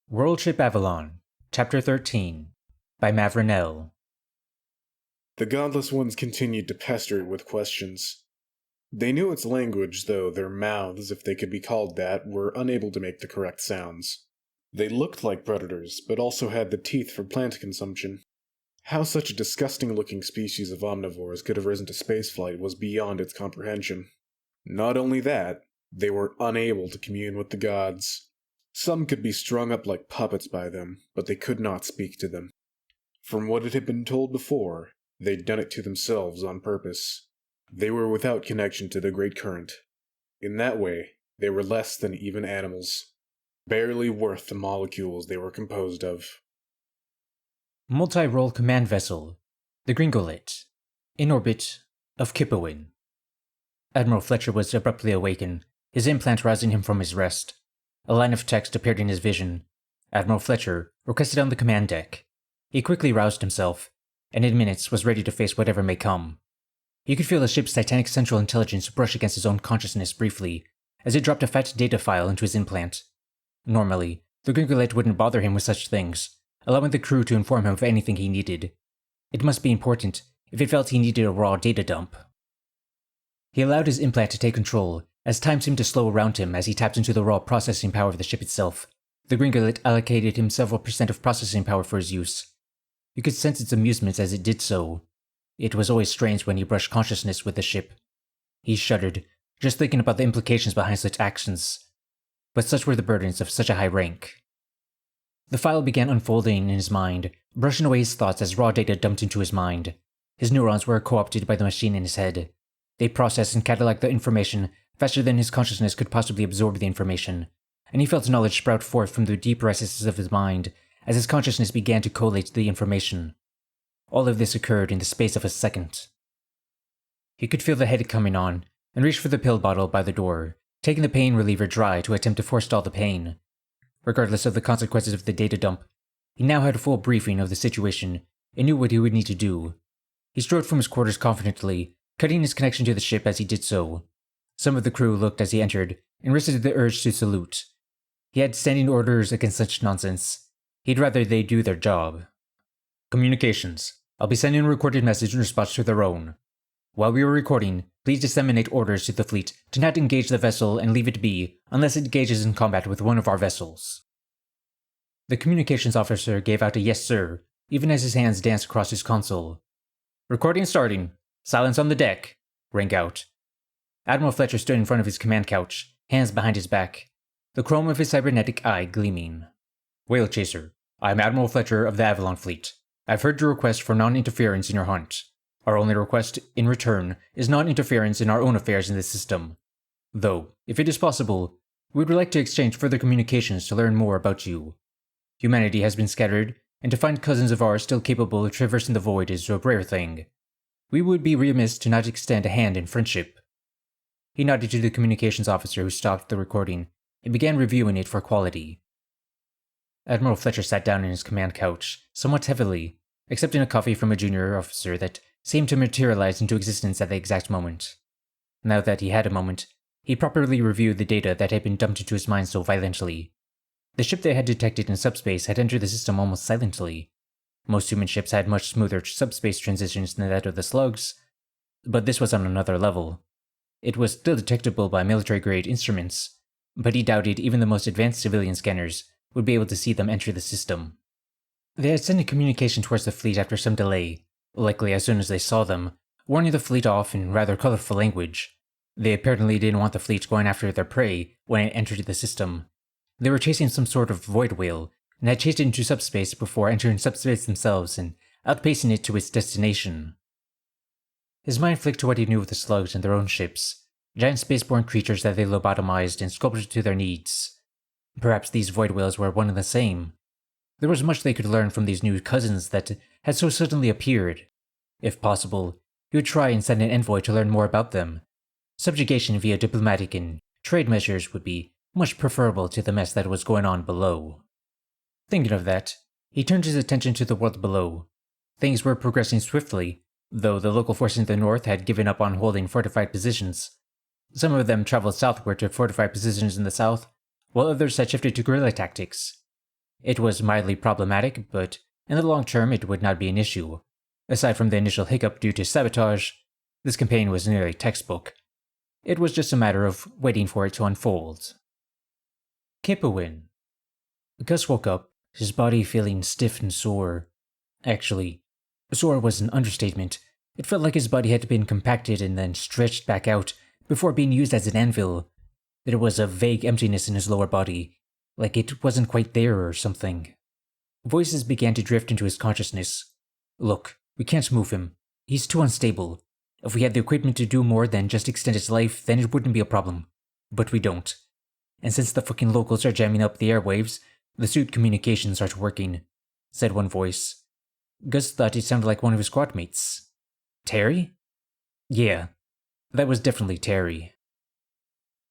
Worldship Avalon, Chapter 13, by Mavranel. The godless ones continued to pester it with questions. They knew its language, though their mouths, if they could be called that, were unable to make the correct sounds. They looked like predators, but also had the teeth for plant consumption. How such a disgusting-looking species of omnivores could have risen to spaceflight was beyond its comprehension. Not only that, they were unable to commune with the gods. Some could be strung up like puppets by them, but they could not speak to them. From what it had been told before, they'd done it to themselves on purpose. They were without connection to the great current. In that way, they were less than even animals, barely worth the molecules they were composed of. Multi-role command vessel, the Gringolet, in orbit of Kipowin. Admiral Fletcher was abruptly awakened, his implant rousing him from his rest. A line of text appeared in his vision. Admiral Fletcher requested on the command deck. He quickly roused himself, and in minutes was ready to face whatever may come. He could feel the ship's titanic central intelligence brush against his own consciousness briefly, as it dropped a fat data file into his implant. Normally, the Gringolet wouldn't bother him with such things, allowing the crew to inform him of anything he needed. It must be important if it felt he needed a raw data dump. He allowed his implant to take control, as time seemed to slow around him as he tapped into the raw processing power of the ship itself. The Gringolet allocated him several percent of processing power for his use. You could sense its amusement as it did so. It was always strange when he brushed consciousness with the ship. He shuddered, just thinking about the implications behind such actions. But such were the burdens of such a high rank. The file began unfolding in his mind, brushing away his thoughts as raw data dumped into his mind. His neurons were co-opted by the machine in his head. They processed and cataloged the information faster than his consciousness could possibly absorb the information, and he felt knowledge sprout forth from the deep recesses of his mind as his consciousness began to collate the information. All of this occurred in the space of a second. He could feel the headache coming on, and reached for the pill bottle by the door, taking the pain reliever dry to attempt to forestall the pain. Regardless of the consequences of the data dump, he now had a full briefing of the situation and knew what he would need to do. He strode from his quarters confidently, cutting his connection to the ship as he did so. Some of the crew looked as he entered and resisted the urge to salute. He had standing orders against such nonsense. He'd rather they do their job. Communications. I'll be sending a recorded message in response to their own. While we are recording, please disseminate orders to the fleet to not engage the vessel and leave it be unless it engages in combat with one of our vessels. The communications officer gave out a yes sir, even as his hands danced across his console. Recording starting. Silence on the deck, rang out. Admiral Fletcher stood in front of his command couch, hands behind his back, the chrome of his cybernetic eye gleaming. Whale Chaser, I am Admiral Fletcher of the Avalon fleet. I've heard your request for non-interference in your hunt. Our only request, in return, is non-interference in our own affairs in this system. Though, if it is possible, we would like to exchange further communications to learn more about you. Humanity has been scattered, and to find cousins of ours still capable of traversing the void is a rare thing. We would be remiss to not extend a hand in friendship. He nodded to the communications officer who stopped the recording and began reviewing it for quality. Admiral Fletcher sat down in his command couch, somewhat heavily, accepting a coffee from a junior officer that seemed to materialize into existence at the exact moment. Now that he had a moment, he properly reviewed the data that had been dumped into his mind so violently. The ship they had detected in subspace had entered the system almost silently. Most human ships had much smoother subspace transitions than that of the slugs, but this was on another level. It was still detectable by military-grade instruments, but he doubted even the most advanced civilian scanners would be able to see them enter the system. They had sent a communication towards the fleet after some delay, likely as soon as they saw them, warning the fleet off in rather colorful language. They apparently didn't want the fleet going after their prey when it entered the system. They were chasing some sort of void whale, and had chased it into subspace before entering subspace themselves and outpacing it to its destination. His mind flicked to what he knew of the slugs and their own ships, giant spaceborne creatures that they lobotomized and sculpted to their needs. Perhaps these void whales were one and the same. There was much they could learn from these new cousins that had so suddenly appeared. If possible, he would try and send an envoy to learn more about them. Subjugation via diplomatic and trade measures would be much preferable to the mess that was going on below. Thinking of that, he turned his attention to the world below. Things were progressing swiftly, though the local forces in the north had given up on holding fortified positions. Some of them traveled southward to fortified positions in the south, while others had shifted to guerrilla tactics. It was mildly problematic, but in the long term it would not be an issue. Aside from the initial hiccup due to sabotage, this campaign was nearly textbook. It was just a matter of waiting for it to unfold. Kipowin. Gus woke up, his body feeling stiff and sore. Actually, sore was an understatement. It felt like his body had been compacted and then stretched back out before being used as an anvil. There was a vague emptiness in his lower body, like it wasn't quite there or something. Voices began to drift into his consciousness. Look, we can't move him. He's too unstable. If we had the equipment to do more than just extend his life, then it wouldn't be a problem. But we don't. And since the fucking locals are jamming up the airwaves, the suit communications aren't working, said one voice. Gus thought it sounded like one of his squad mates. Terry? Yeah, that was definitely Terry.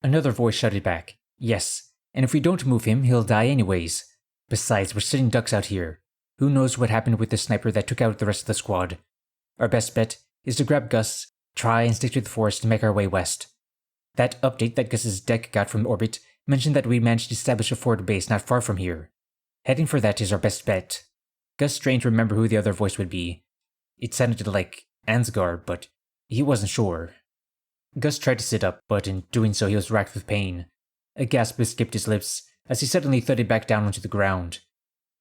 Another voice shouted back, yes, and if we don't move him, he'll die anyways. Besides, we're sitting ducks out here. Who knows what happened with the sniper that took out the rest of the squad? Our best bet is to grab Gus, try and stick to the forest and make our way west. That update that Gus's deck got from orbit mentioned that we managed to establish a forward base not far from here. Heading for that is our best bet. Gus strained to remember who the other voice would be. It sounded like Ansgar, but he wasn't sure. Gus tried to sit up, but in doing so he was racked with pain. A gasp escaped his lips as he suddenly thudded back down onto the ground.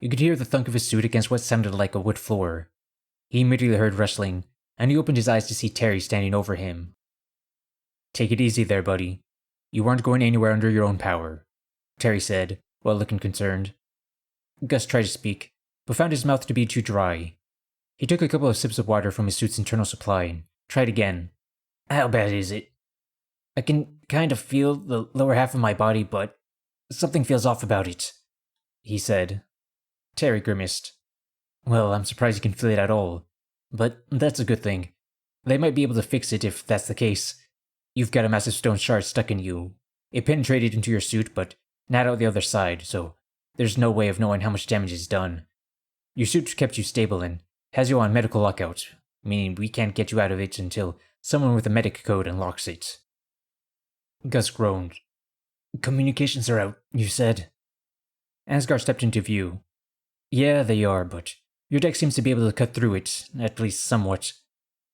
You could hear the thunk of his suit against what sounded like a wood floor. He immediately heard rustling, and he opened his eyes to see Terry standing over him. Take it easy there, buddy. You aren't going anywhere under your own power, Terry said, while looking concerned. Gus tried to speak, but found his mouth to be too dry. He took a couple of sips of water from his suit's internal supply and tried again. How bad is it? I can kind of feel the lower half of my body, but something feels off about it, he said. Terry grimaced. Well, I'm surprised you can feel it at all, but that's a good thing. They might be able to fix it if that's the case. You've got a massive stone shard stuck in you. It penetrated into your suit, but not out the other side, so there's no way of knowing how much damage is done. Your suit kept you stable and has you on medical lockout, meaning we can't get you out of it until someone with a medic code unlocks it. Gus groaned. Communications are out, you said. Ansgar stepped into view. Yeah, they are, but your deck seems to be able to cut through it, at least somewhat.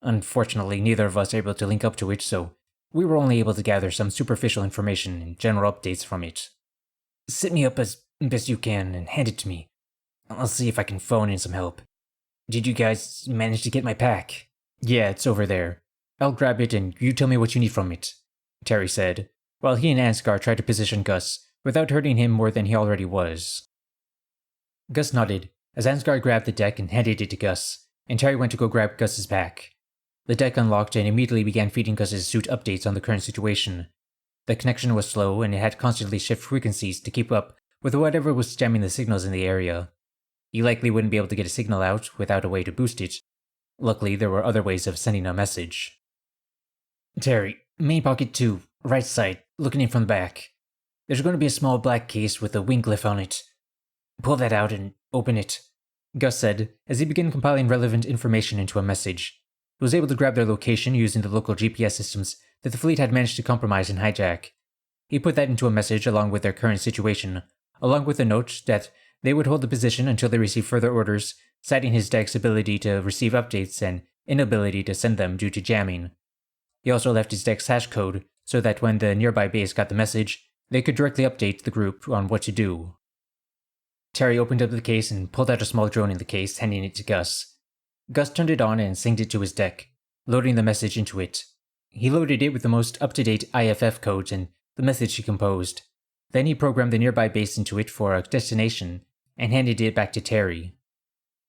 Unfortunately, neither of us are able to link up to it, so we were only able to gather some superficial information and general updates from it. Sit me up as best you can and hand it to me. I'll see if I can phone in some help. Did you guys manage to get my pack? Yeah, it's over there. I'll grab it and you tell me what you need from it, Terry said, while he and Ansgar tried to position Gus without hurting him more than he already was. Gus nodded as Ansgar grabbed the deck and handed it to Gus, and Terry went to go grab Gus's pack. The deck unlocked and immediately began feeding Gus's suit updates on the current situation. The connection was slow and it had constantly shift frequencies to keep up with whatever was jamming the signals in the area. You likely wouldn't be able to get a signal out without a way to boost it. Luckily, there were other ways of sending a message. Terry, main pocket 2, right side, looking in from the back. There's going to be a small black case with a wing glyph on it. Pull that out and open it, Gus said as he began compiling relevant information into a message. He was able to grab their location using the local GPS systems that the fleet had managed to compromise and hijack. He put that into a message along with their current situation, along with a note that they would hold the position until they received further orders, citing his deck's ability to receive updates and inability to send them due to jamming. He also left his deck's hash code so that when the nearby base got the message, they could directly update the group on what to do. Terry opened up the case and pulled out a small drone in the case, handing it to Gus. Gus turned it on and synced it to his deck, loading the message into it. He loaded it with the most up-to-date IFF codes and the message he composed. Then he programmed the nearby base into it for a destination and handed it back to Terry.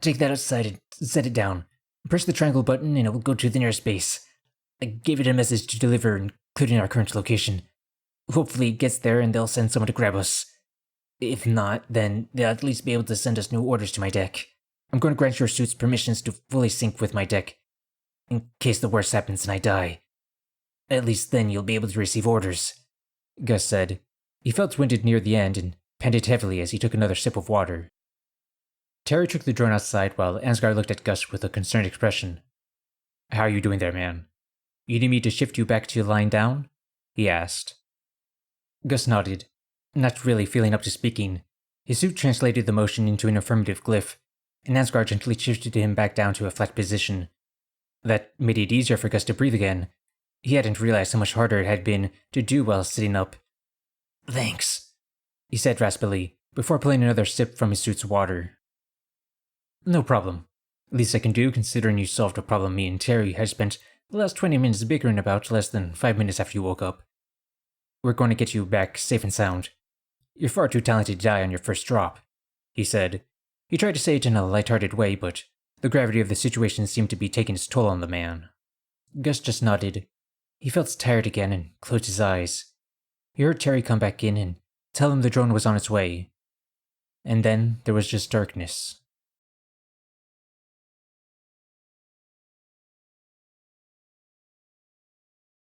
Take that outside and set it down. Press the triangle button and it will go to the nearest base. I gave it a message to deliver, including our current location. Hopefully it gets there and they'll send someone to grab us. If not, then they'll at least be able to send us new orders to my deck. I'm going to grant your suits permissions to fully sync with my deck, in case the worst happens and I die. At least then you'll be able to receive orders, Gus said. He felt winded near the end and panted heavily as he took another sip of water. Terry took the drone outside while Ansgar looked at Gus with a concerned expression. How are you doing there, man? You need me to shift you back to lying down? He asked. Gus nodded, not really feeling up to speaking. His suit translated the motion into an affirmative glyph, and Asgard gently shifted him back down to a flat position. That made it easier for Gus to breathe again. He hadn't realized how much harder it had been to do while sitting up. "Thanks," he said raspily, before pulling another sip from his suit's water. "No problem. Least I can do considering you solved a problem me and Terry had spent the last 20 minutes bickering about less than 5 minutes after you woke up. We're going to get you back safe and sound. You're far too talented to die on your first drop," he said. He tried to say it in a light-hearted way, but the gravity of the situation seemed to be taking its toll on the man. Gus just nodded. He felt tired again and closed his eyes. He heard Terry come back in and tell him the drone was on its way. And then there was just darkness.